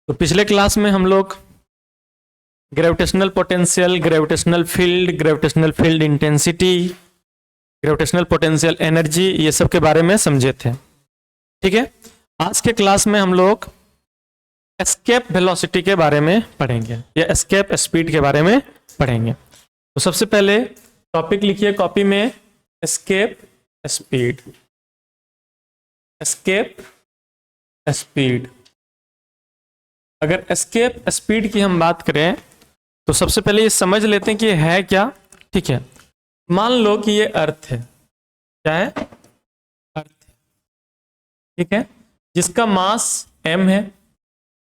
तो पिछले क्लास में हम लोग gravitational potential, gravitational field intensity, gravitational potential energy, ये सब के बारे में समझे थे। ठीक है, आज के क्लास में हम लोग एस्केप वेलोसिटी के बारे में पढ़ेंगे या एस्केप स्पीड के बारे में पढ़ेंगे। तो सबसे पहले टॉपिक लिखिए कॉपी में, एस्केप स्पीड। एस्केप स्पीड, अगर एस्केप स्पीड की हम बात करें तो सबसे पहले ये समझ लेते हैं कि ये है क्या। ठीक है, मान लो कि ये अर्थ है। क्या है? अर्थ। ठीक है, जिसका मास m है,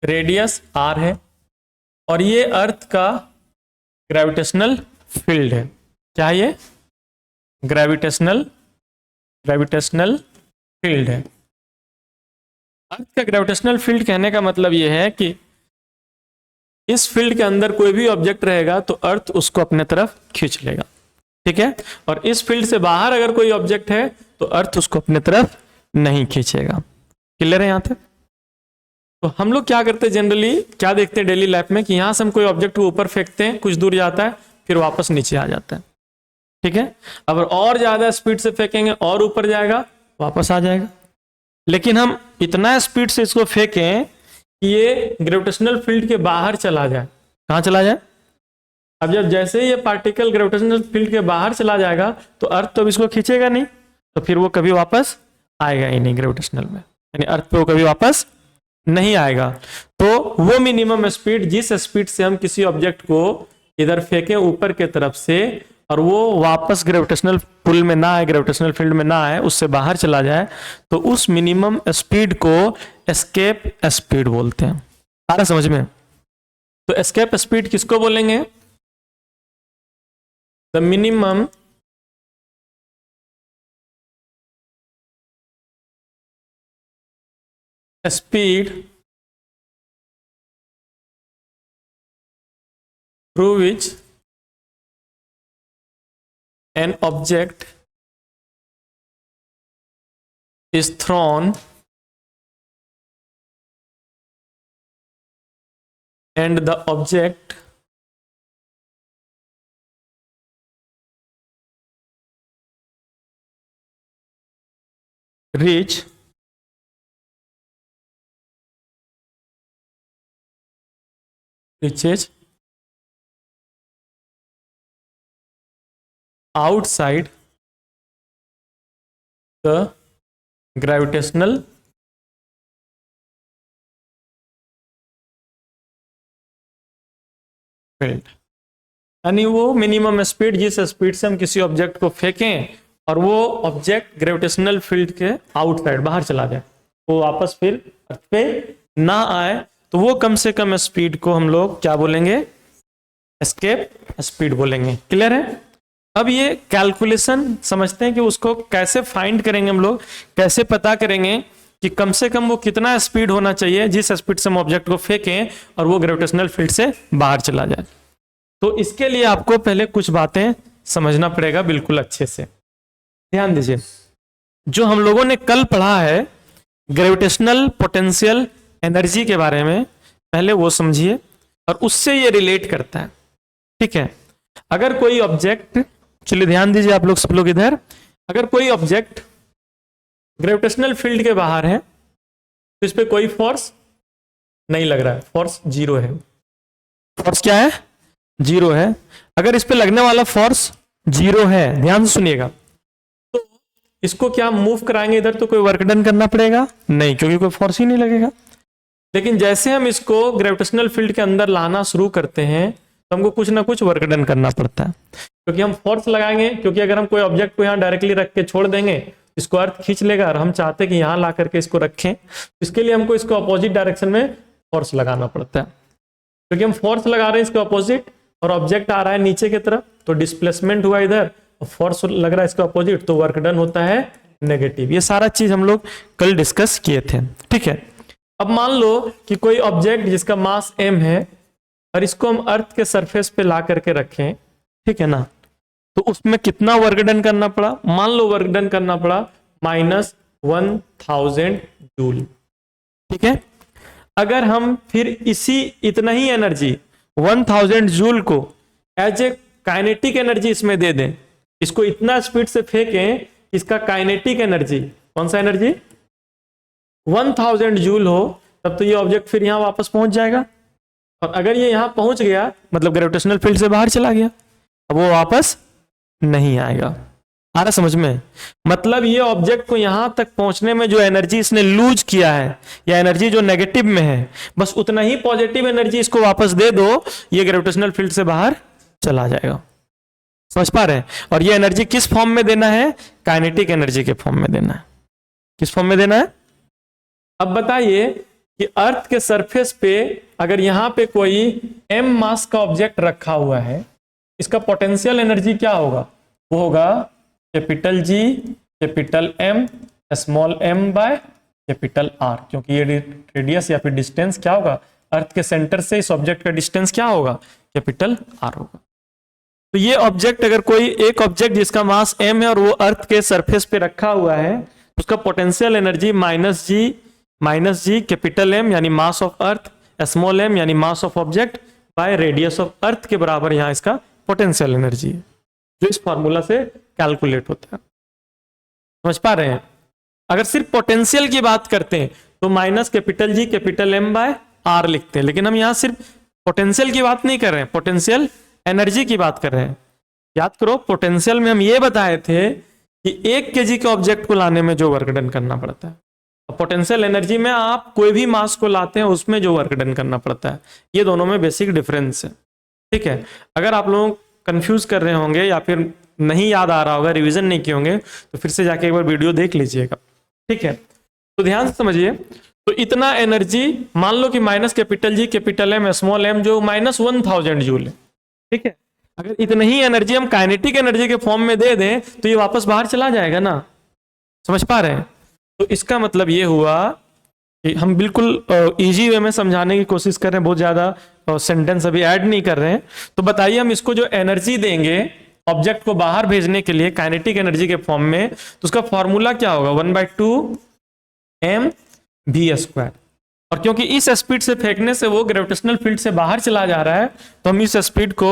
रेडियस r है, और ये अर्थ का ग्रेविटेशनल फील्ड है। क्या ये? ग्रेविटेशनल फील्ड है। अर्थ का ग्रेविटेशनल फील्ड कहने का मतलब ये है कि इस फील्ड के अंदर कोई भी ऑब्जेक्ट रहेगा तो अर्थ उसको अपने तरफ खींच लेगा। ठीक है, और इस फील्ड से बाहर अगर कोई ऑब्जेक्ट है तो अर्थ उसको अपने तरफ नहीं खींचेगा। क्लियर है यहाँ तक? तो हम लोग क्या करते हैं, जनरली क्या देखते हैं डेली लाइफ में कि यहां से हम कोई ऑब्जेक्ट को ऊपर फेंकते हैं, कुछ दूर जाता है, फिर वापस नीचे आ जाता है। ठीक है, अगर और ज्यादा स्पीड से फेंकेंगे और ऊपर जाएगा, वापस आ जाएगा। लेकिन हम इतना स्पीड से इसको फेंकें कि ये ग्रेविटेशनल फील्ड के बाहर चला जाए। कहां चला जाए? अब जब जैसे ही ये पार्टिकल ग्रेविटेशनल फील्ड के बाहर चला जाएगा तो अर्थ तो अब इसको खींचेगा नहीं, तो फिर वो कभी वापस आएगा ही नहीं ग्रेविटेशनल में, यानी अर्थ पे वो कभी वापस नहीं आएगा। तो वो मिनिमम स्पीड, जिस स्पीड से हम किसी ऑब्जेक्ट को इधर फेंकें ऊपर के तरफ से और वो वापस ग्रेविटेशनल पुल में ना आए, ग्रेविटेशनल फील्ड में ना आए, उससे बाहर चला जाए, तो उस मिनिमम स्पीड को एस्केप स्पीड बोलते हैं। आ रहा समझ में? तो एस्केप स्पीड किसको बोलेंगे? The minimum speed through which an object is thrown and the object reaches outside the gravitational field. यानी वो मिनिमम स्पीड, जिस स्पीड से हम किसी ऑब्जेक्ट को फेंकें और वो ऑब्जेक्ट ग्रेविटेशनल फील्ड के आउटसाइड बाहर चला जाए, वो वापस फिर अर्थ पे ना आए, तो वो कम से कम स्पीड को हम लोग क्या बोलेंगे? एस्केप स्पीड बोलेंगे। क्लियर है? अब ये कैलकुलेशन समझते हैं कि उसको कैसे फाइंड करेंगे हम लोग, कैसे पता करेंगे कि कम से कम वो कितना स्पीड होना चाहिए जिस स्पीड से हम ऑब्जेक्ट को फेंकें और वो ग्रेविटेशनल फील्ड से बाहर चला जाए। तो इसके लिए आपको पहले कुछ बातें समझना पड़ेगा बिल्कुल अच्छे से। ध्यान दीजिए, जो हम लोगों ने कल पढ़ा है ग्रेविटेशनल पोटेंशियल एनर्जी के बारे में, पहले वो समझिए और उससे ये रिलेट करता है। ठीक है, अगर कोई ऑब्जेक्ट, चलिए ध्यान दीजिए आप लोग, सब लोग इधर, अगर कोई ऑब्जेक्ट ग्रेविटेशनल फील्ड के बाहर है तो इस पे कोई फोर्स नहीं लग रहा है, फोर्स जीरो है। फोर्स क्या है? जीरो है। अगर इस पे लगने वाला फोर्स जीरो है, ध्यान से सुनिएगा, तो इसको क्या मूव कराएंगे इधर तो कोई वर्क डन करना पड़ेगा? नहीं, क्योंकि कोई फोर्स ही नहीं लगेगा। लेकिन जैसे हम इसको ग्रेविटेशनल फील्ड के अंदर लाना शुरू करते हैं तो हमको कुछ ना कुछ वर्क डन करना पड़ता है, क्योंकि हम फोर्स लगाएंगे। क्योंकि अगर हम कोई ऑब्जेक्ट को यहाँ डायरेक्टली रख के छोड़ देंगे, इसको अर्थ खींच लेगा, और हम चाहते हैं कि यहाँ ला करके इसको रखें, इसके लिए हमको इसको अपोजिट डायरेक्शन में फोर्स लगाना पड़ता है। क्योंकि हम फोर्स लगा रहे हैं इसको अपोजिट और ऑब्जेक्ट आ रहा है नीचे की तरफ, तो डिस्प्लेसमेंट हुआ इधर, और फोर्स लग रहा है इसको अपोजिट, तो वर्क डन होता है नेगेटिव। ये सारा चीज हम लोग कल डिस्कस किए थे। ठीक है, अब मान लो कि कोई ऑब्जेक्ट जिसका मास m है और इसको हम अर्थ के सरफेस पे ला करके रखें, ठीक है ना, तो उसमें कितना वर्क डन करना पड़ा? मान लो वर्क डन करना पड़ा -1000 जूल। ठीक है, अगर हम फिर इसी इतना ही एनर्जी 1000 जूल को एज ए काइनेटिक एनर्जी इसमें दे दें, इसको इतना स्पीड से फेंकें, इसका काइनेटिक एनर्जी, कौन सा एनर्जी 1000 जूल हो, तब तो ये ऑब्जेक्ट फिर यहां वापस पहुंच जाएगा। और अगर ये यहां पहुंच गया मतलब ग्रेविटेशनल फील्ड से बाहर चला गया, अब वो वापस नहीं आएगा। आ रहा समझ में? मतलब ये ऑब्जेक्ट को यहां तक पहुंचने में जो एनर्जी इसने लूज किया है या एनर्जी जो नेगेटिव में है, बस उतना ही पॉजिटिव एनर्जी इसको वापस दे दो, ये ग्रेविटेशनल फील्ड से बाहर चला जाएगा। समझ पा रहे हैं? और ये एनर्जी किस फॉर्म में देना है? काइनेटिक एनर्जी के फॉर्म में देना है। किस फॉर्म में देना है? अब बताइए कि अर्थ के सरफेस पे अगर यहां पे कोई m मास का ऑब्जेक्ट रखा हुआ है, इसका पोटेंशियल एनर्जी क्या होगा? वो होगा capital G capital M small m by capital R, क्योंकि ये रेडियस या फिर डिस्टेंस क्या होगा? अर्थ के सेंटर से इस ऑब्जेक्ट का डिस्टेंस क्या होगा? कैपिटल R होगा। तो ये ऑब्जेक्ट, अगर कोई एक ऑब्जेक्ट जिसका मास m है और वो अर्थ के सरफेस पे रखा हुआ है, उसका potential energy minus G capital M यानी मास ऑफ अर्थ, स्मॉल m यानी मास of object by radius of earth के बराबर यहां इसका पोटेंशियल एनर्जी है, जो इस फॉर्मूला से कैलकुलेट होता है। समझ पा रहे हैं? अगर सिर्फ पोटेंशियल की बात करते हैं तो minus capital G capital M by R लिखते हैं, लेकिन हम यहां सिर्फ पोटेंशियल की बात नहीं कर रहे हैं, पोटेंशियल एनर्जी की बात कर रहे हैं। याद करो, पोटेंशियल में हम ये बताए थे कि 1 kg के ऑब्जेक्ट को लाने में जो वर्क डन करना पड़ता है, पोटेंशियल एनर्जी में आप कोई भी मास को लाते हैं उसमें जो वर्क डन करना पड़ता है। ये दोनों में बेसिक डिफरेंस है। ठीक है, अगर आप लोग कंफ्यूज कर रहे होंगे या फिर नहीं याद आ रहा होगा, रिवीजन नहीं किए होंगे, तो फिर से जाके एक बार वीडियो देख लीजिएगा। ठीक है, तो ध्यान से समझिए। तो इतना एनर्जी मान लो कि minus capital G capital M small m जो माइनस 1000 जूल है। ठीक है, अगर इतनी ही एनर्जी हम काइनेटिक एनर्जी के फॉर्म में दे दें तो ये वापस बाहर चला जाएगा ना। समझ पा रहे हैं? तो इसका मतलब ये हुआ कि हम बिल्कुल इजी वे में समझाने की कोशिश कर रहे हैं, बहुत ज्यादा सेंटेंस अभी ऐड नहीं कर रहे हैं। तो बताइए, हम इसको जो एनर्जी देंगे ऑब्जेक्ट को बाहर भेजने के लिए काइनेटिक एनर्जी के फॉर्म में, तो उसका फॉर्मूला क्या होगा? 1/2 mv²। और क्योंकि इस स्पीड से फेंकने से वो ग्रेविटेशनल फील्ड से बाहर चला जा रहा है, तो हम इस स्पीड को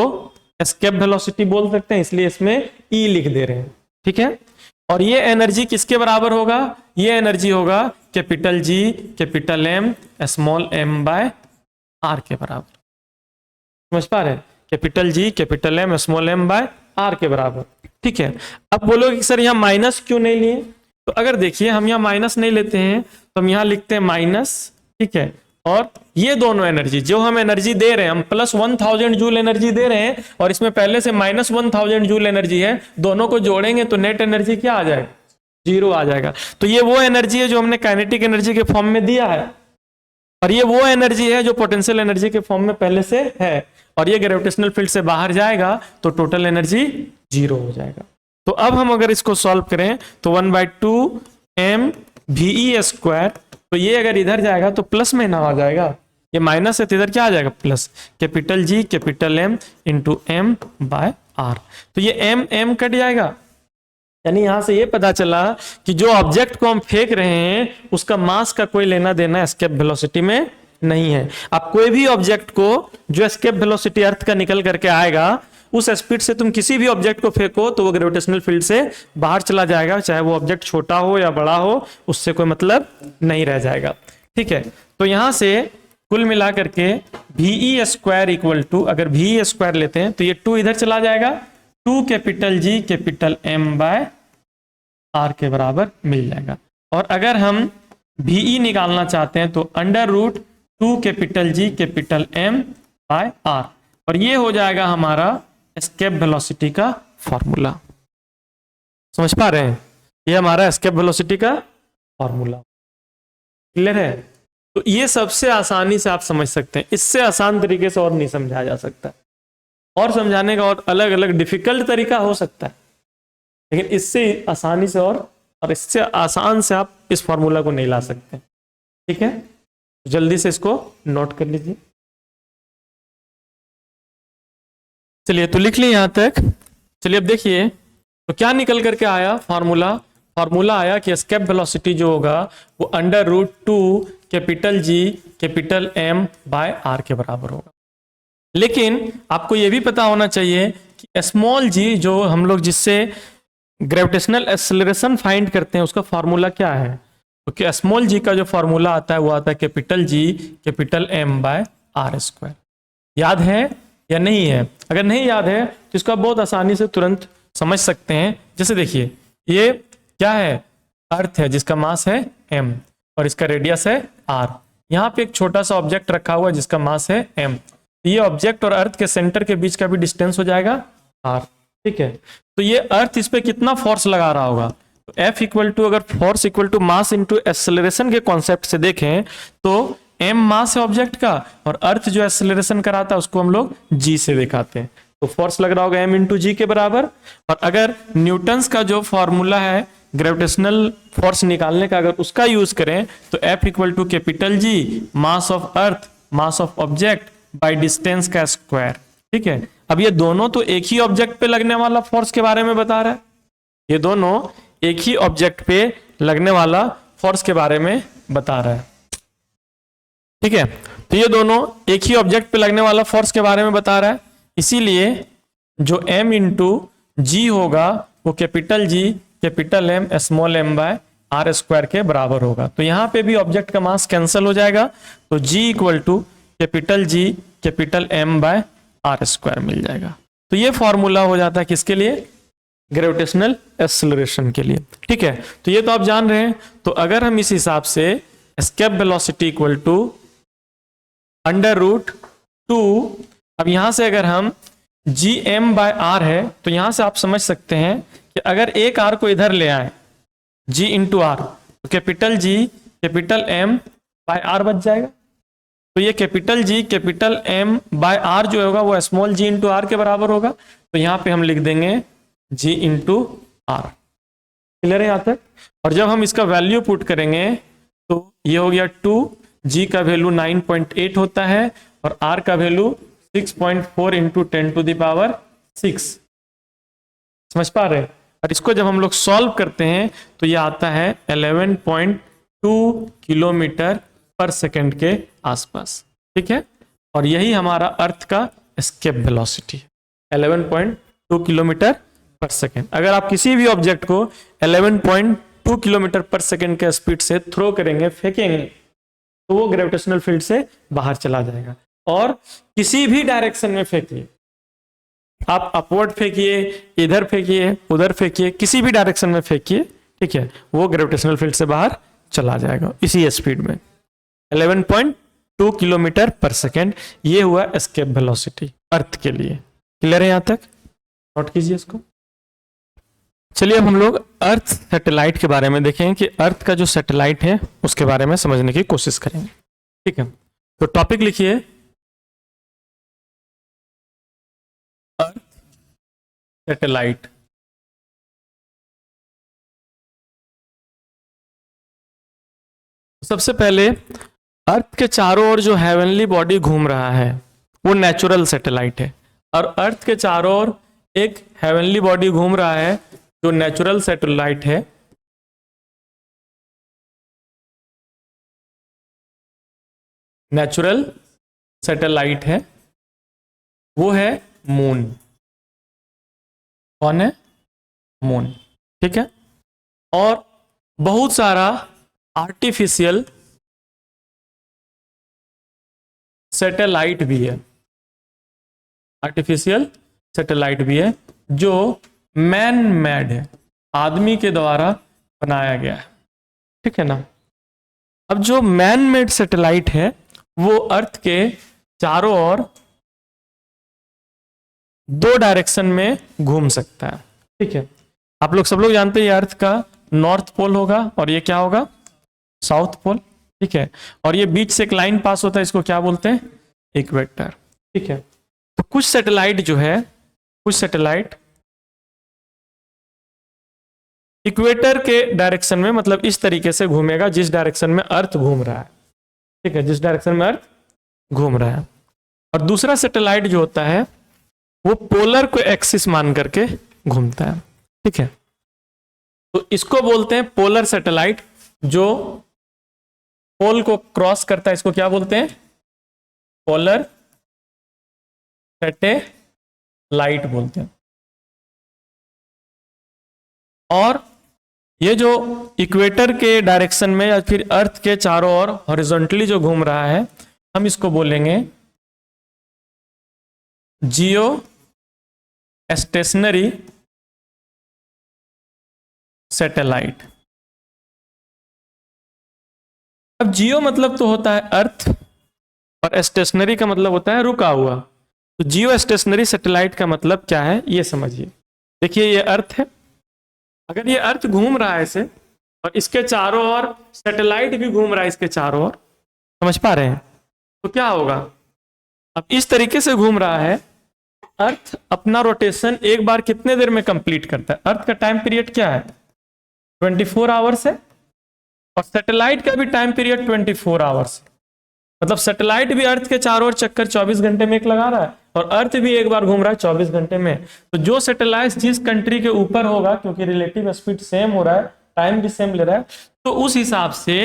एस्केप वेलोसिटी बोल सकते हैं, इसलिए इसमें E लिख दे रहे हैं। ठीक है, और ये एनर्जी किसके बराबर होगा? ये एनर्जी होगा capital G capital M small m by R के बराबर। समझ पा रहे हैं? Capital G capital M small m by R के बराबर। ठीक है, अब बोलोगे कि सर यहाँ माइनस क्यों नहीं लिए? तो अगर देखिए, हम यहाँ माइनस नहीं लेते हैं तो हम यहाँ लिखते हैं माइनस। ठीक है, और ये दोनों एनर्जी जो हम एनर्जी दे रहे हैं, हम प्लस 1000 जूल एनर्जी दे रहे हैं और इसमें पहले से माइनस 1000 जूल एनर्जी है, दोनों को जोड़ेंगे तो नेट एनर्जी क्या आ जाएगा? 0 आ जाएगा। तो ये वो एनर्जी है जो हमने काइनेटिक एनर्जी के फॉर्म में दिया है, और ये वो एनर्जी है जो पोटेंशियल एनर्जी के फॉर्म में पहले से है, और ये ग्रेविटेशनल फील्ड से बाहर जाएगा तो टोटल एनर्जी 0 हो जाएगा। तो अब हम अगर इसको सॉल्व करें तो 1/2 mve², तो ये अगर इधर जाएगा तो प्लस में ना आ जाएगा, ये माइनस है तो इधर क्या आ जाएगा? Plus. Capital G capital M into M by R, तो ये m कट जाएगा। यानी यहां से ये पता चला कि जो ऑब्जेक्ट को हम फेंक रहे हैं उसका मास का कोई लेना देना एस्केप वेलोसिटी में नहीं है। आप कोई भी ऑब्जेक्ट को जो एस्केप वेलोसिटी अर्थ का निकल करके आएगा, उस स्पीड से तुम किसी भी ऑब्जेक्ट को फेंको तो वो ग्रेविटेशनल फील्ड से बाहर चला जाएगा, चाहे वो ऑब्जेक्ट छोटा हो या बड़ा हो, उससे कोई मतलब नहीं रह जाएगा। ठीक है, तो यहां से कुल मिला करके ve² इक्वल टू, अगर ve² लेते हैं तो ये 2 इधर चला जाएगा, 2 capital G capital M by R के बराबर मिल जाएगा। और अगर हम ve निकालना चाहते हैं तो √2 capital G capital M by R, और ये हो जाएगा हमारा एस्केप वेलोसिटी का फॉर्मूला। समझ पा रहे हैं? ये हमारा एस्केप वेलोसिटी का फॉर्मूला। क्लियर है? तो ये सबसे आसानी से आप समझ सकते हैं, इससे आसान तरीके से और नहीं समझाया जा सकता। और समझाने का और अलग अलग डिफिकल्ट तरीका हो सकता है, लेकिन इससे आसानी से और इससे आसान से आप इस फॉर्मूला को नहीं ला सकते। ठीक है, तो जल्दी से इसको नोट कर लीजिए। चलिए, तो लिख लिए यहां तक। चलिए अब देखिए, तो क्या निकल करके आया फॉर्मूला? फॉर्मूला आया कि एस्केप वेलोसिटी जो होगा वो √2 capital G capital M by R के बराबर होगा। लेकिन आपको यह भी पता होना चाहिए कि स्मॉल जी जो हम लोग जिससे ग्रेविटेशनल एक्सेलरेशन फाइंड करते हैं उसका फॉर्मूला क्या है, क्योंकि स्मॉल जी का जो फॉर्मूला आता है वो आता है capital G capital M by are square. याद है या नहीं है? अगर नहीं याद है तो इसको आप बहुत आसानी से तुरंत समझ सकते हैं। जैसे देखिए ये क्या है, अर्थ है जिसका मास है m और इसका रेडियस है r। यहाँ पे एक छोटा सा ऑब्जेक्ट रखा हुआ है जिसका मास है m। ये ऑब्जेक्ट और अर्थ के सेंटर के बीच का भी डिस्टेंस हो जाएगा r। ठीक है, तो ये अर्थ इस पे कितना फोर्स लगा रहा होगा, तो F इक्वल टू, अगर force equal to mass into acceleration के कॉन्सेप्ट से देखें तो m मास है ऑब्जेक्ट का और अर्थ जो एक्सेलरेशन कराता है उसको हम लोग g से दिखाते हैं, तो फोर्स लग रहा होगा m इंटू जी के बराबर। और अगर न्यूटन्स का जो फॉर्मूला है ग्रेविटेशनल फोर्स निकालने का अगर उसका यूज करें तो F equal to capital G mass of earth mass of object by distance का स्क्वायर। ठीक है, अब ये दोनों तो एक ही ऑब्जेक्ट पे लगने वाला फोर्स के बारे में बता रहा है, ये दोनों एक ही ऑब्जेक्ट पे लगने वाला फोर्स के बारे में बता रहा है। ठीक है, तो ये दोनों एक ही ऑब्जेक्ट पे लगने वाला फोर्स के बारे में बता रहा है, इसीलिए जो m इंटू जी होगा वो capital G capital M small M by are square के बराबर होगा। तो यहां पे भी ऑब्जेक्ट का मास कैंसिल हो जाएगा, तो g equal to capital G capital M by are square मिल जाएगा। तो ये फॉर्मूला हो जाता है किसके लिए, ग्रेविटेशनल एक्सेलरेशन के लिए। ठीक है, तो ये तो आप जान रहे हैं। तो अगर हम इस हिसाब से escape velocity equal to under root 2, अब यहां से अगर हम जी एम बाय आर है तो यहां से आप समझ सकते हैं कि अगर एक आर को इधर ले आए जी इंटू आर तो capital G capital M by R बच जाएगा। तो ये capital G capital M by R जो होगा वो स्मॉल जी इंटू आर के बराबर होगा, तो यहां पे हम लिख देंगे जी इंटू आर। क्लियर है यहां तक? और जब हम इसका वैल्यू पुट करेंगे तो ये हो गया 2, जी का वैल्यू 9.8 होता है और आर का value 6.4 into 10 to the power 6। समझ पा रहे हैं? और इसको जब हम लोग सॉल्व करते हैं तो ये आता है 11.2 किलोमीटर पर सेकंड के आसपास। ठीक है, और यही हमारा अर्थ का एस्केप वेलोसिटी है 11.2 किलोमीटर पर सेकंड। अगर आप किसी भी ऑब्जेक्ट को 11.2 किलोमीटर पर सेकंड के स्पीड से थ्रो करेंगे, फेंकेंगे, तो वो ग्रेविटेशनल फील्ड से बाहर चला जाएगा। और किसी भी डायरेक्शन में फेंकिए, आप अपवर्ड फेंकिए, इधर फेंकिए, उधर फेंकिए, किसी भी डायरेक्शन में फेंकिए, ठीक है, वो ग्रेविटेशनल फील्ड से बाहर चला जाएगा इसी स्पीड में 11.2 किलोमीटर पर सेकेंड। ये हुआ एस्केप वेलोसिटी अर्थ के लिए। क्लियर है यहां तक? नोट कीजिए इसको। चलिए अब हम लोग अर्थ सैटेलाइट के बारे में देखें कि अर्थ का जो सैटेलाइट है उसके बारे में समझने की कोशिश करेंगे। ठीक है, तो टॉपिक लिखिए अर्थ सैटेलाइट। सबसे पहले अर्थ के चारों ओर जो हेवनली बॉडी घूम रहा है वो नेचुरल सैटेलाइट है, और अर्थ के चारों ओर एक हेवनली बॉडी घूम रहा है जो नेचुरल सैटेलाइट है। नेचुरल सैटेलाइट है, वो है मून। कौन है? मून। ठीक है, और बहुत सारा आर्टिफिशियल सैटेलाइट भी है, आर्टिफिशियल सैटेलाइट भी है जो मैन मेड है, आदमी के द्वारा बनाया गया है। ठीक है ना? अब जो मैन मेड सैटेलाइट है वो अर्थ के चारों ओर 2 डायरेक्शन में घूम सकता है। ठीक है, आप लोग सब लोग जानते हैं अर्थ का नॉर्थ पोल होगा और ये क्या होगा? South pole. ठीक है, और ये बीच से एक लाइन पास होता है, इसको क्या बोलते हैं? इक्वेटर। ठीक है, तो कुछ सैटेलाइट जो है, कुछ सैटेलाइट इक्वेटर के डायरेक्शन में, मतलब इस तरीके से घूमेगा जिस डायरेक्शन में अर्थ घूम रहा है। ठीक है, जिस डायरेक्शन में अर्थ घूम रहा है। और दूसरा सैटेलाइट जो होता है वो पोलर को एक्सिस मान करके घूमता है। ठीक है, तो इसको बोलते हैं पोलर सैटेलाइट जो पोल को क्रॉस करता है, इसको क्या बोलते हैं? पोलर सैटेलाइट बोलते हैं। और ये जो इक्वेटर के डायरेक्शन में या फिर अर्थ के चारों ओर हॉरिजॉन्टली जो घूम रहा है, हम इसको बोलेंगे जियो स्टेशनरी सैटेलाइट। अब जियो मतलब तो होता है अर्थ, और स्टेशनरी का मतलब होता है रुका हुआ। तो जियो स्टेशनरी सैटेलाइट का मतलब क्या है ये समझिए। देखिए ये अर्थ है, अगर ये अर्थ घूम रहा है ऐसे और इसके चारों ओर सैटेलाइट भी घूम रहा है इसके चारों ओर, समझ पा रहे हैं? तो क्या होगा, अब इस तरीके से घूम रहा है। अर्थ अपना रोटेशन एक बार कितने देर में कंप्लीट करता है? अर्थ का टाइम पीरियड क्या है? 24 आवर्स है, और सैटेलाइट का भी टाइम पीरियड 24 आवर्स है। मतलब सैटेलाइट भी अर्थ के चारों ओर चक्कर 24 घंटे में एक लगा रहा है, और अर्थ भी एक बार घूम रहा है 24 घंटे में। तो जो सैटेलाइट जिस कंट्री के ऊपर होगा, क्योंकि रिलेटिव स्पीड सेम हो रहा है, टाइम भी सेम ले रहा है, तो उस हिसाब से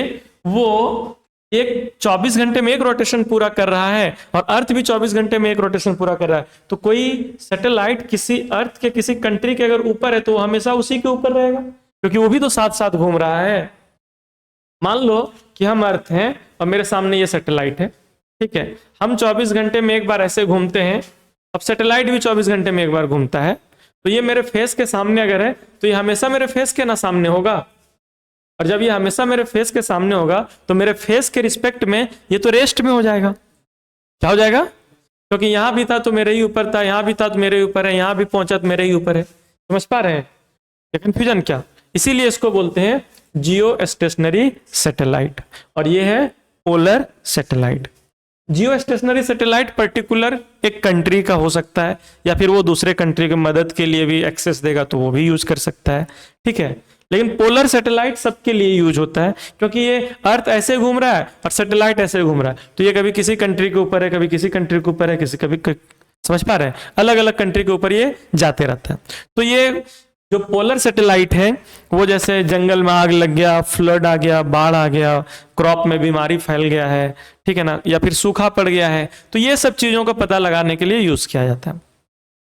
वो एक 24 घंटे में एक रोटेशन पूरा कर रहा है, और अर्थ भी 24 घंटे में एक रोटेशन पूरा कर रहा है। तो कोई सैटेलाइट किसी अर्थ के किसी कंट्री के अगर ऊपर है, तो वो हमेशा उसी के ऊपर रहेगा, क्योंकि वो भी तो साथ साथ घूम रहा है। मान लो कि हम अर्थ हैं और मेरे सामने ये सैटेलाइट है, ठीक है। हम 24 घंटे में एक बार ऐसे घूमते हैं, अब सैटेलाइट भी 24 घंटे में एक बार घूमता है। तो ये मेरे फेस के सामने अगर है, तो ये हमेशा मेरे फेस के ना सामने होगा, और जब ये हमेशा मेरे फेस के सामने होगा, तो मेरे फेस के रिस्पेक्ट में ये तो रेस्ट में हो जाएगा। क्या हो जाएगा? क्योंकि यहां भी था तो मेरे ही ऊपर था, यहां भी था तो मेरे ऊपर है, यहां भी पहुंचा तो मेरे ही ऊपर है। समझ पा रहे हैं ये कंफ्यूजन क्या? इसीलिए इसको बोलते हैं जियो स्टेशनरी सैटेलाइट, और ये है पोलर सैटेलाइट। जियो स्टेशनरी सैटेलाइट पर्टिकुलर एक कंट्री का हो सकता है, या फिर वो दूसरे कंट्री की मदद के लिए भी एक्सेस देगा तो वो भी यूज कर सकता है, ठीक है। लेकिन पोलर सैटेलाइट सबके लिए यूज होता है, क्योंकि ये अर्थ ऐसे घूम रहा है और सैटेलाइट ऐसे घूम रहा है, तो ये कभी किसी कंट्री के ऊपर है, कभी किसी कंट्री के ऊपर है, समझ पा रहे हैं? अलग अलग कंट्री के ऊपर ये जाते रहता है। तो ये जो पोलर सैटेलाइट है, वो जैसे जंगल में आग लग गया, फ्लड आ गया, बाढ़ आ गया, क्रॉप में बीमारी फैल गया है, ठीक है ना, या फिर सूखा पड़ गया है, तो ये सब चीजों का पता लगाने के लिए यूज किया जाता है,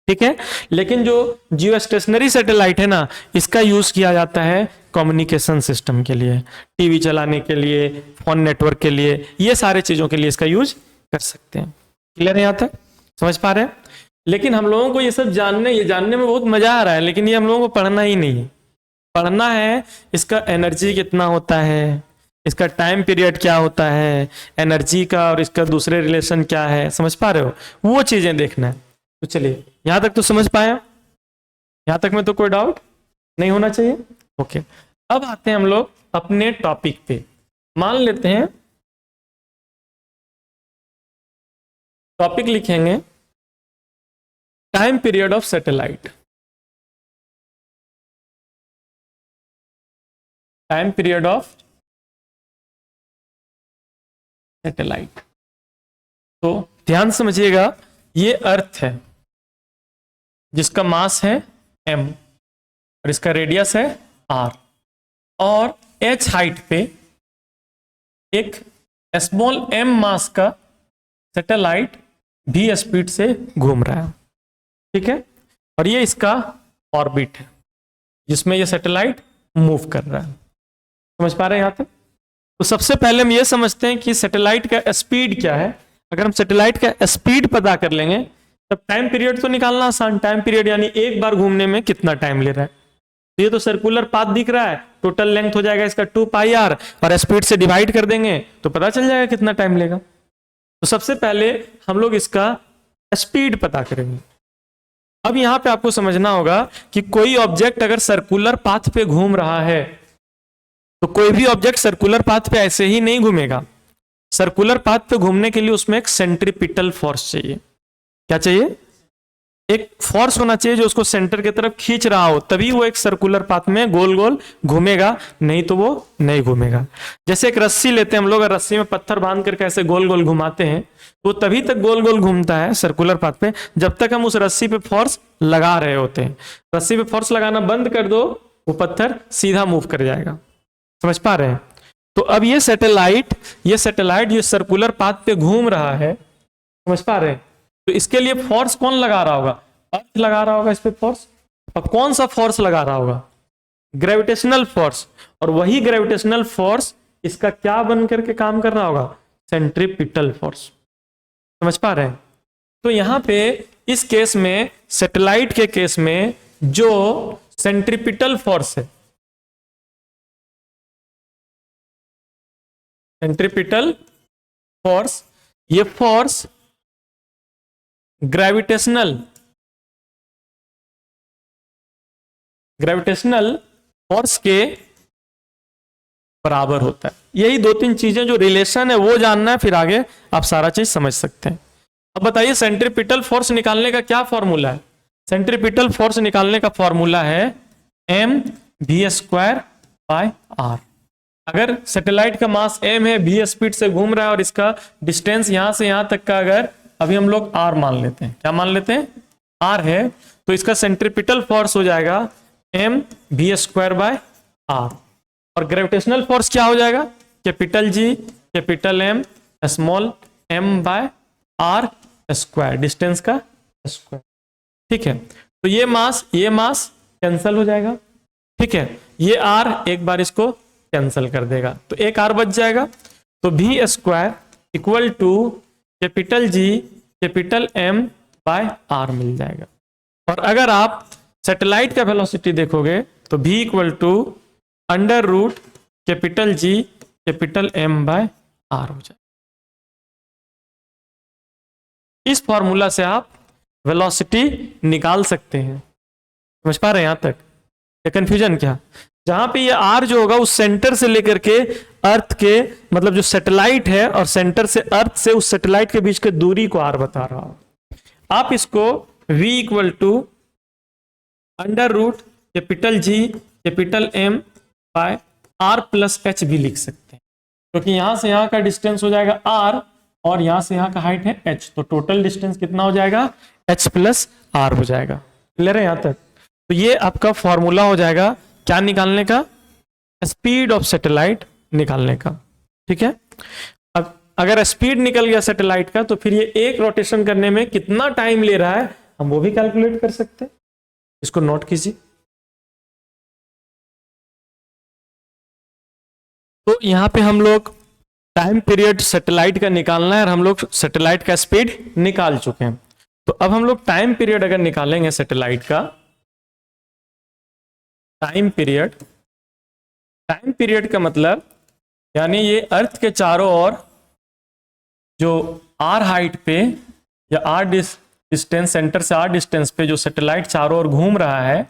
ठीक है। लेकिन जो जियो स्टेशनरी सैटेलाइट है ना, इसका यूज किया जाता है कम्युनिकेशन सिस्टम के लिए, टीवी चलाने के लिए, फोन नेटवर्क के लिए, ये सारे चीजों के लिए इसका यूज कर सकते हैं। क्लियर है यहाँ तक? समझ पा रहे हैं? लेकिन हम लोगों को ये सब जानने में बहुत मजा आ रहा है, लेकिन ये हम लोगों को पढ़ना ही नहीं है। पढ़ना है इसका एनर्जी कितना होता है, इसका टाइम पीरियड क्या होता है, एनर्जी का और इसका दूसरे रिलेशन क्या है, समझ पा रहे हो? वो चीजें देखना है। तो चलिए यहां तक तो समझ पाए? यहां तक में तो कोई डाउट नहीं होना चाहिए। ओके, अब आते हैं हम लोग अपने टॉपिक पे। मान लेते हैं टॉपिक लिखेंगे time period of satellite. Time period of satellite. तो ध्यान समझिएगा, ये अर्थ है जिसका मास है m और इसका रेडियस है r, और h हाइट पे एक स्मॉल m मास का सैटेलाइट v स्पीड से घूम रहा है, ठीक है। और ये इसका ऑर्बिट है जिसमें ये सैटेलाइट मूव कर रहा है। समझ पा रहे हैं यहां तक? तो सबसे पहले हम ये समझते हैं कि सैटेलाइट का स्पीड क्या है। अगर हम सैटेलाइट का स्पीड पता कर लेंगे, तब टाइम पीरियड तो निकालना आसान। टाइम पीरियड यानी एक बार घूमने में कितना टाइम ले रहा है। तो ये तो सर्कुलर पाथ दिख रहा है, टोटल लेंथ हो जाएगा इसका 2πr, और स्पीड से डिवाइड कर देंगे तो पता चल जाएगा कितना टाइम लेगा। तो सबसे पहले हम लोग इसका स्पीड पता करेंगे। अब यहां पे आपको समझना होगा कि कोई ऑब्जेक्ट अगर सर्कुलर पाथ पे घूम रहा है, तो कोई भी ऑब्जेक्ट सर्कुलर पाथ पे ऐसे ही नहीं घूमेगा। सर्कुलर पाथ पे घूमने के लिए उसमें एक सेंट्रीपिटल फोर्स चाहिए। क्या चाहिए? एक फोर्स होना चाहिए जो उसको सेंटर की तरफ खींच रहा हो, तभी वो एक सर्कुलर पाथ में गोल गोल घूमेगा, नहीं तो वो नहीं घूमेगा। जैसे एक रस्सी लेते हैं हम लोग, रस्सी में पत्थर बांध करके ऐसे गोल गोल घुमाते हैं, तो तभी तक गोल गोल घूमता है सर्कुलर पाथ पे जब तक हम उस रस्सी पे फोर्स लगा रहे होते हैं। रस्सी पे फोर्स लगाना बंद कर दो, वो पत्थर सीधा मूव कर जाएगा। समझ पा रहे हैं? तो अब ये सैटेलाइट ये सर्कुलर पाथ पे घूम रहा है, समझ पा रहे हैं? तो इसके लिए फोर्स कौन लगा रहा होगा? अर्थ लगा रहा होगा इस पे फोर्स। और कौन सा फोर्स लगा रहा होगा? Gravitational force. और वही ग्रेविटेशनल फोर्स इसका क्या बन करके काम कर रहा होगा? Centripetal force. समझ पा रहे हैं? तो यहां पे इस केस में, सैटेलाइट के केस में, जो सेंट्रीपिटल फोर्स है, सेंट्रीपिटल फोर्स, ये फोर्स ग्रेविटेशनल फोर्स के बराबर होता है। यही दो तीन चीजें जो रिलेशन है वो जानना है, फिर आगे आप सारा चीज समझ सकते हैं। अब बताइए सेंट्रीपिटल फोर्स निकालने का क्या फॉर्मूला है? सेंट्रीपिटल फोर्स निकालने का फॉर्मूला है mv²/r। अगर सैटेलाइट का मास m है, v स्पीड से घूम रहा है, और इसका डिस्टेंस यहां से यहां तक का अगर अभी हम लोग r मान लेते हैं, क्या मान लेते हैं? r है, तो इसका सेंट्रीपिटल फोर्स हो जाएगा mv²/r। और ग्रेविटेशनल फोर्स क्या हो जाएगा? Capital G capital M small m/r square, distance का स्क्वायर। ठीक है, तो ये मास कैंसल हो जाएगा। ठीक है, ये r एक बार इसको कैंसल कर देगा, तो एक r बच जाएगा। तो v² equal to capital G capital m/r मिल जाएगा। और अगर आप सैटेलाइट का वेलोसिटी देखोगे तो v equal to under root capital G capital m/r हो जाएगा। इस फॉर्मूला से आप वेलोसिटी निकाल सकते हैं। समझ पा रहे हैं यहां तक? या कंफ्यूजन क्या? जहां पे ये r जो होगा उस सेंटर से लेकर के अर्थ के, मतलब जो सैटेलाइट है और सेंटर से अर्थ से उस सैटेलाइट के बीच के दूरी को r बता रहा हो। आप इसको v equal to under root capital G capital m/r plus h भी लिख सकते हैं, क्योंकि यहां से यहां का डिस्टेंस हो जाएगा r और यहां से यहां का हाइट है h, तो टोटल डिस्टेंस कितना हो जाएगा? h प्लस r हो जाएगा। क्लियर है यहां तक? तो ये आपका फॉर्मूला हो जाएगा क्या निकालने का? स्पीड ऑफ सैटेलाइट निकालने का। ठीक है, अब अगर स्पीड निकल गया सैटेलाइट का, तो फिर ये एक रोटेशन करने में कितना टाइम ले रहा है हम वो भी कैलकुलेट कर सकते हैं। इसको नोट कीजिए। तो यहां पे हम लोग टाइम पीरियड सैटेलाइट का निकालना है, और हम लोग सैटेलाइट का स्पीड निकाल चुके हैं। तो अब हम लोग टाइम पीरियड अगर निकालेंगे सैटेलाइट का, टाइम पीरियड का मतलब, यानी ये अर्थ के चारों ओर जो r हाइट पे या r डिस्टेंस, सेंटर से r डिस्टेंस पे जो सैटेलाइट चारों ओर घूम रहा है,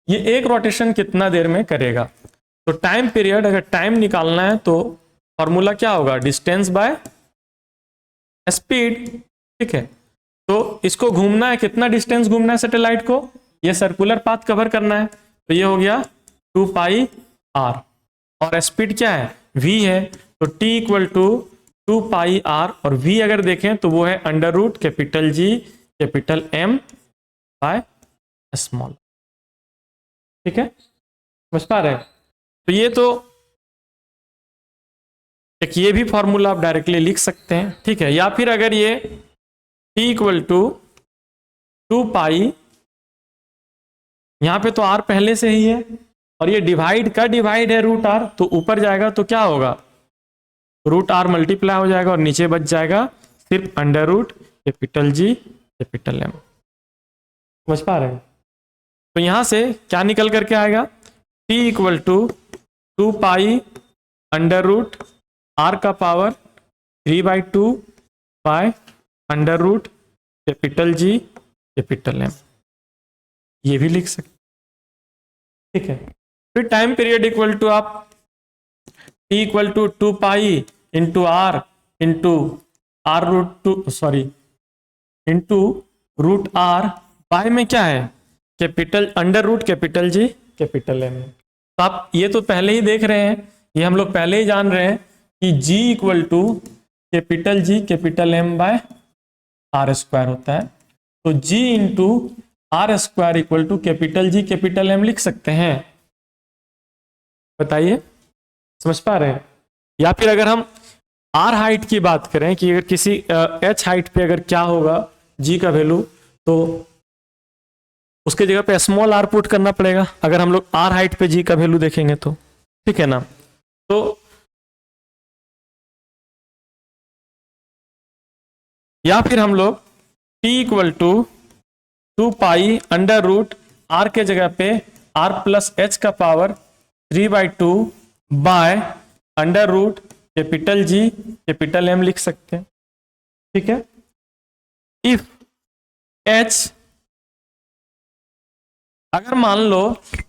ये एक रोटेशन कितना देर में करेगा। तो टाइम पीरियड अगर टाइम निकालना है तो फॉर्मूला क्या होगा? Distance by speed. ठीक है, तो इसको घूमना है, कितना डिस्टेंस घूमना है सैटेलाइट को? ये सर्कुलर पाथ कवर करना है, तो ये हो गया 2πr। और स्पीड क्या है? v है, तो t इक्वल टू 2πr, और v अगर देखें तो वो है under root capital G capital M by small. ठीक है, समझ पा रहे हैं? तो ये तो एक ये भी फॉर्मूला आप डायरेक्टली लिख सकते हैं। ठीक है, या फिर अगर ये t इक्वल टू 2π, यहां पे तो r पहले से ही है, और ये डिवाइड का डिवाइड है रूट r, तो ऊपर जाएगा तो क्या होगा? रूट r मल्टीप्लाई हो जाएगा, और नीचे बच जाएगा सिर्फ under root capital G capital M। समझ पा रहे हैं? तो यहां से क्या निकल करके आएगा? t equal to 2π under root r का power 3/2 by under root capital G capital M, ये भी लिख सकते। ठीक है, फिर टाइम पीरियड इक्वल टू आप t equal to 2π into r into root r by में क्या है? Capital under root capital G capital M। तो आप ये तो पहले ही देख रहे हैं, ये हम लोग पहले ही जान रहे हैं कि g equal to capital G capital M by r square होता है। तो g into r square equal to capital G capital M लिख सकते हैं। बताइए, समझ पा रहे हैं? या फिर अगर हम आर हाइट की बात करें कि अगर किसी एच हाइट पे अगर क्या होगा जी का वैल्यू, तो उसके जगह पे स्मॉल आर पुट करना पड़ेगा अगर हम लोग आर हाइट पे जी का वैल्यू देखेंगे तो, ठीक है ना। तो या फिर हम लोग t equal to 2 under root r के जगह पे आर प्लस एच का power 3/2 by under root capital G capital M लिख सकते हैं, ठीक है। इफ एच, अगर मान लो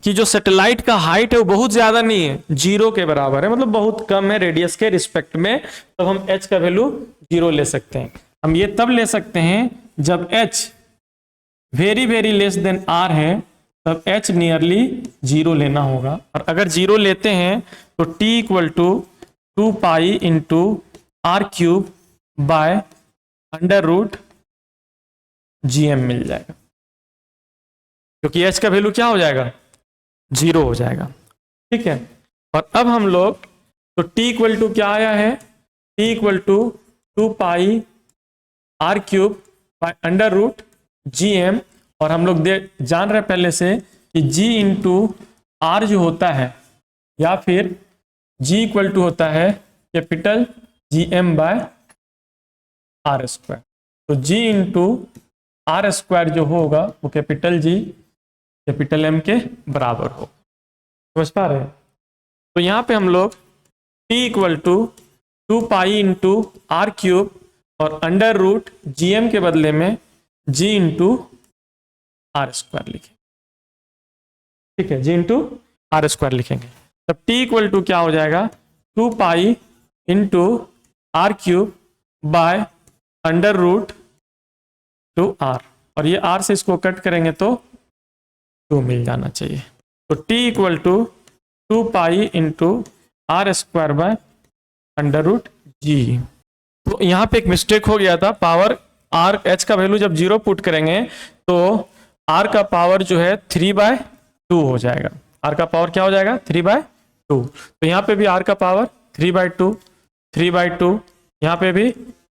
कि जो सैटेलाइट का हाइट है वो बहुत ज्यादा नहीं है, 0 के बराबर है, मतलब बहुत कम है रेडियस के रिस्पेक्ट में, तो हम h का वैल्यू 0 ले सकते हैं। हम ये तब ले सकते हैं जब h very very less than r है, तब h नियरली 0 लेना होगा। और अगर 0 लेते हैं तो t equal to 2 into r cube by under root GM मिल जाएगा, क्योंकि h का वैल्यू क्या हो जाएगा 0 हो जाएगा, ठीक है। और अब हम लोग तो t इक्वल टू क्या आया है, t equal to 2 r cube by under root GM, और हम लोग जान रहे पहले से कि g इंटू आर जो होता है या फिर g इक्वल टू होता है capital GM by are square. तो g इंटू आर स्क्वायर जो होगा वो कैपिटल G कैपिटल M के बराबर हो, समझ पा रहे हैं। तो यहाँ पे हम लोग t equal to 2 into r cube और अंडर रूट GM के बदले में g इंटू आर स्क्वायर लिखेंगे, ठीक है, g इंटू आर स्क्वायर लिखेंगे। तब t इक्वल टू क्या हो जाएगा 2 into r cube by under root 2r, और ये r से इसको कट करेंगे तो 2 मिल जाना चाहिए। तो t equal to 2 into are square by under root G. तो यहाँ पे एक मिस्टेक हो गया था, पावर आर एच का वैल्यू जब 0 पुट करेंगे तो r का पावर जो है 3/2 हो जाएगा। r का पावर क्या हो जाएगा 3/2, तो यहाँ पे भी r का पावर 3/2, यहाँ पे भी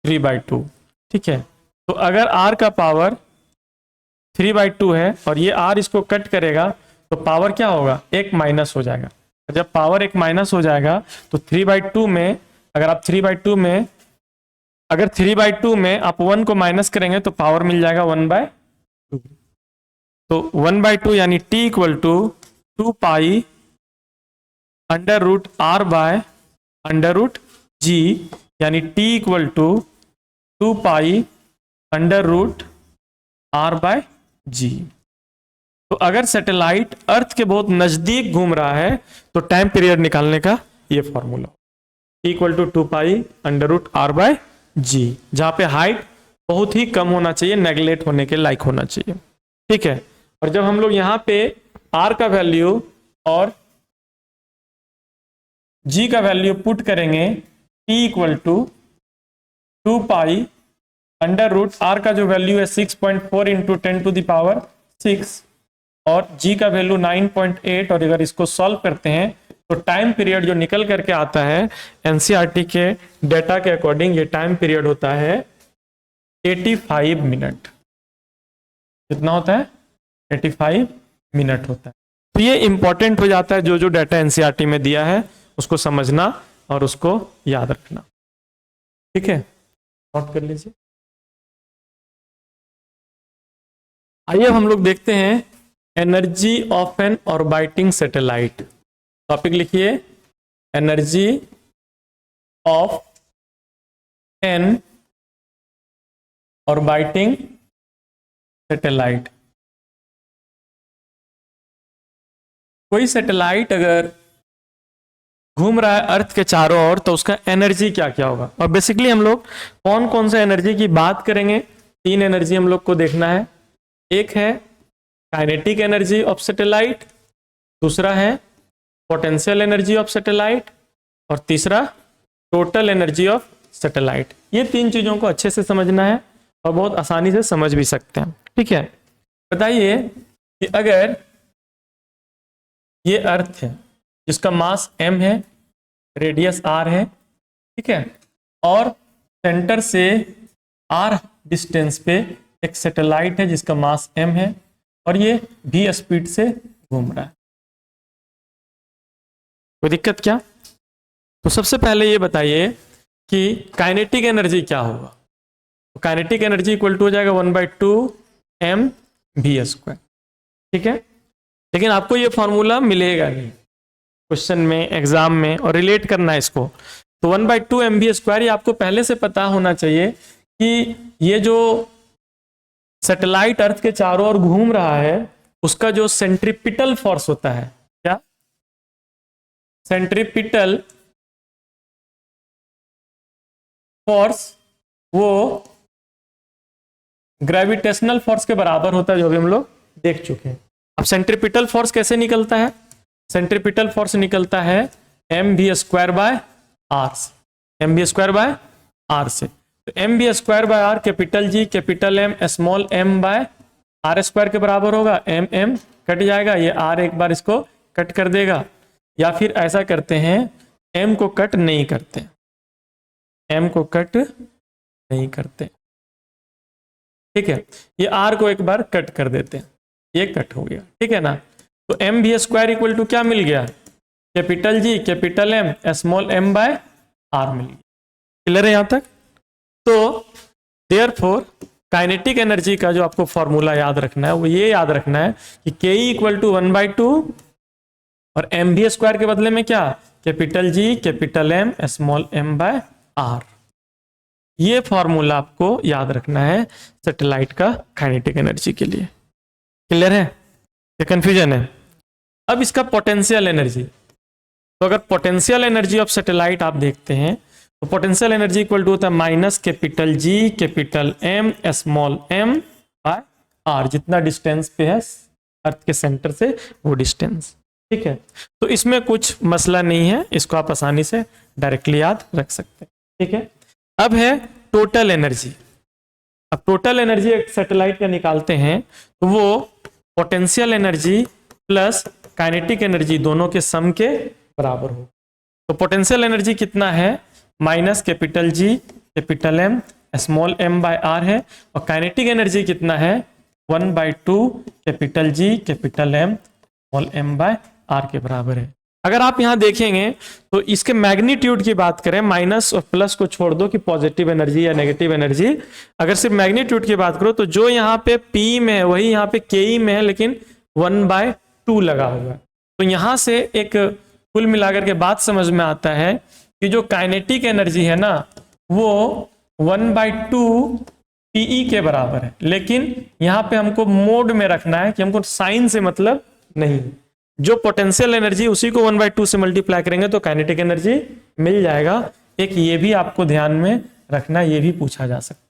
3/2, ठीक है। तो अगर r का पावर 3/2 है और ये r इसको कट करेगा तो पावर क्या होगा 1 माइनस हो जाएगा। जब पावर 1 माइनस हो जाएगा तो 3/2 में अगर आप 3/2 में अगर 3/2 में आप 1 को माइनस करेंगे तो पावर मिल जाएगा 1/2। तो 1/2 यानी t equal to 2 under root r by under root g, यानी t equal to 2 under root r by g। तो अगर सैटेलाइट अर्थ के बहुत नजदीक घूम रहा है तो टाइम पीरियड निकालने का ये formula t equal to 2 under root r by g, जहां पे हाइट बहुत ही कम होना चाहिए, नेगलेक्ट होने के लायक होना चाहिए, ठीक है। और जब हम लोग यहाँ पे r का वैल्यू और g का वैल्यू पुट करेंगे, t equal to 2 under root r का जो वैल्यू है 6.4 इंटू 10⁶, और g का वैल्यू 9.8, और अगर इसको सॉल्व करते हैं तो टाइम पीरियड जो निकल करके आता है एनसीईआरटी के डेटा के अकॉर्डिंग, ये टाइम पीरियड होता है 85 मिनट। कितना होता है 85 मिनट होता है। तो ये इंपॉर्टेंट हो जाता है, जो जो डाटा एनसीईआरटी में दिया है उसको समझना और उसको याद रखना, ठीक है, नोट कर लीजिए। आइए हम लोग देखते हैं energy of an orbiting satellite. Topic लिखिए, energy of an orbiting satellite. कोई सैटेलाइट अगर घूम रहा है अर्थ के चारों ओर तो उसका एनर्जी क्या क्या होगा। और बेसिकली हम लोग कौन कौन सा एनर्जी की बात करेंगे, 3 एनर्जी हम लोग को देखना है। एक है काइनेटिक एनर्जी ऑफ सैटेलाइट, दूसरा है पोटेंशियल एनर्जी ऑफ सैटेलाइट, और तीसरा टोटल एनर्जी ऑफ सैटेलाइट। ये 3 चीजों को अच्छे से समझना है और बहुत आसानी से समझ भी सकते हैं, ठीक है। बताइए कि अगर ये अर्थ है जिसका मास m है, रेडियस r है, ठीक है, और सेंटर से r डिस्टेंस पे एक सैटेलाइट है जिसका मास m है और ये v स्पीड से घूम रहा है। कोई दिक्कत क्या? तो सबसे पहले ये बताइए कि काइनेटिक एनर्जी क्या होगा। तो काइनेटिक एनर्जी इक्वल टू हो जाएगा 1/2 mv²। ठीक है, लेकिन आपको ये फॉर्मूला मिलेगा नहीं क्वेश्चन में, एग्जाम में, और रिलेट करना है इसको। तो 1/2 mv² ये आपको पहले से पता होना चाहिए कि ये जो सैटेलाइट अर्थ के चारों ओर घूम रहा है उसका जो सेंट्रीपिटल फोर्स होता है, क्या सेंट्रीपिटल फोर्स, वो ग्रेविटेशनल फोर्स के बराबर होता है, जो भी हम लोग देख चुके हैं। अब सेंट्रीपिटल फोर्स कैसे निकलता है? सेंट्रीपिटल फोर्स निकलता है mv²/r से, mv²/r से। तो mv²/r capital G capital M small m/r² के बराबर होगा। m कट जाएगा, ये r एक बार इसको कट कर देगा, या फिर ऐसा करते हैं m को कट नहीं करते, m को कट नहीं करते, ठीक है, ये r को एक बार कट कर देते हैं, ये कट हो गया, ठीक है ना। तो mv² इक्वल टू क्या मिल गया? Capital G capital M small m/r मिल गया। क्लियर है यहां तक? तो देयरफॉर काइनेटिक एनर्जी का जो आपको फॉर्मूला याद रखना है वो ये याद रखना है कि ke इक्वल टू 1/2 और mv² के बदले में क्या? Capital G capital M small m/r। ये फॉर्मूला आपको याद रखना है सैटेलाइट का काइनेटिक एनर्जी के लिए। क्लियर है या कंफ्यूजन है? अब इसका पोटेंशियल एनर्जी, तो अगर पोटेंशियल एनर्जी ऑफ सैटेलाइट आप देखते हैं तो पोटेंशियल एनर्जी इक्वल टू होता है minus capital G capital M small m/r, जितना डिस्टेंस पे है अर्थ के सेंटर से वो डिस्टेंस, ठीक है। तो इसमें कुछ मसला नहीं है, इसको आप आसानी से डायरेक्टली याद रख सकते हैं, ठीक है। अब है टोटल एनर्जी। अब टोटल एनर्जी एक सैटेलाइट का निकालते हैं तो वो potential energy plus kinetic energy दोनों के सम के बराबर हो। तो पोटेंशियल एनर्जी कितना है? Minus capital G capital M small m/r है, और काइनेटिक एनर्जी कितना है? 1/2 capital G capital M small m/r के बराबर है। अगर आप यहां देखेंगे तो इसके मैग्नीट्यूड की बात करें, माइनस और प्लस को छोड़ दो कि पॉजिटिव एनर्जी या नेगेटिव एनर्जी, अगर सिर्फ मैग्नीट्यूड की बात करो तो जो यहाँ पे P में है वही यहाँ पे ke में है, लेकिन 1/2 लगा हुआ है। तो यहां से एक कुल मिलाकर के बात समझ में आता है कि जो काइनेटिक एनर्जी है ना वो 1/2 PE के बराबर है, लेकिन यहाँ पे हमको मोड में रखना है कि हमको साइन से मतलब नहीं, जो पोटेंशियल एनर्जी उसी को 1/2 से मल्टीप्लाई करेंगे तो काइनेटिक एनर्जी मिल जाएगा। एक ये भी आपको ध्यान में रखना, ये भी पूछा जा सकता है।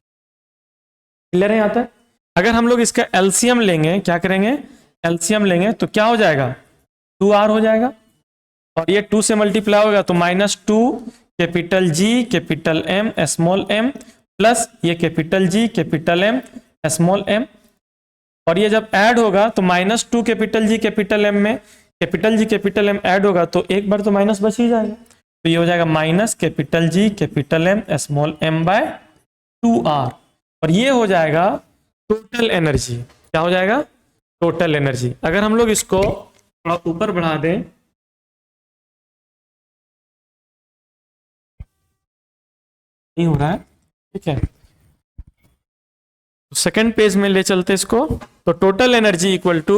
क्लियर है यहाँ तक? अगर हम लोग इसका एलसीएम लेंगे, क्या करेंगे? एलसीएम लेंगे तो क्या हो जाएगा? 2r हो जाएगा, और ये 2 से मल्टीप्लाई होगा तो -2 capital G capital M small m plus ये capital G capital M small m, और ये जब ऐड होगा तो -2 कैपिटल G कैपिटल M में capital G capital M add होगा तो एक बार तो माइनस बच ही जाएगा, तो ये हो जाएगा minus capital G capital M small m/2r, और ये हो जाएगा टोटल एनर्जी। क्या हो जाएगा? Total energy. अगर हम लोग इसको थोड़ा ऊपर बढ़ा दें, नहीं हो रहा है, ठीक है, सेकंड पेज में ले चलते इसको। तो total energy equal to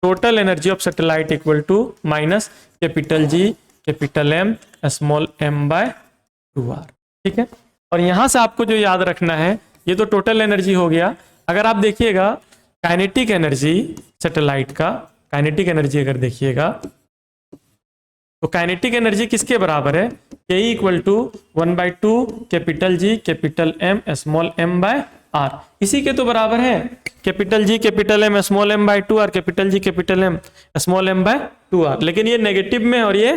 total energy of satellite equal to minus capital G capital M small m/2r, ठीक है। और यहां से आपको जो याद रखना है, ये तो टोटल एनर्जी हो गया। अगर आप देखिएगा काइनेटिक एनर्जी सैटेलाइट का, काइनेटिक एनर्जी अगर देखिएगा तो काइनेटिक एनर्जी किसके बराबर है? ke equal to 1/2 capital G capital M small m/r, इसी के तो बराबर है। Capital G capital M small m/2r, capital G capital M small m/2r, लेकिन ये नेगेटिव में और ये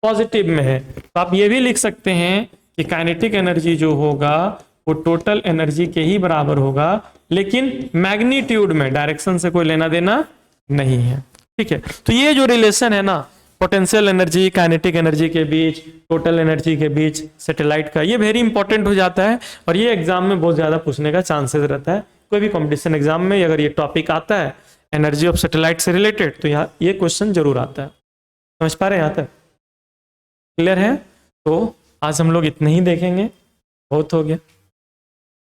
पॉजिटिव में है। तो आप ये भी लिख सकते हैं कि काइनेटिक एनर्जी जो होगा वो टोटल एनर्जी के ही बराबर होगा, लेकिन मैग्नीट्यूड में, डायरेक्शन से कोई लेना देना नहीं है, ठीक है। तो ये जो रिलेशन है ना पोटेंशियल एनर्जी, काइनेटिक एनर्जी के बीच, टोटल एनर्जी के बीच सैटेलाइट का, ये वेरी इंपॉर्टेंट हो जाता है और ये एग्जाम में बहुत ज़्यादा पूछने का चांसेस रहता है। कोई भी कॉम्पिटिशन एग्जाम में अगर ये टॉपिक आता है एनर्जी ऑफ सैटेलाइट से रिलेटेड, तो यहाँ ये क्वेश्चन जरूर आता है। समझ पा रहे हैं यहाँ तक? क्लियर है? तो आज हम लोग इतने ही देखेंगे, बहुत हो गया।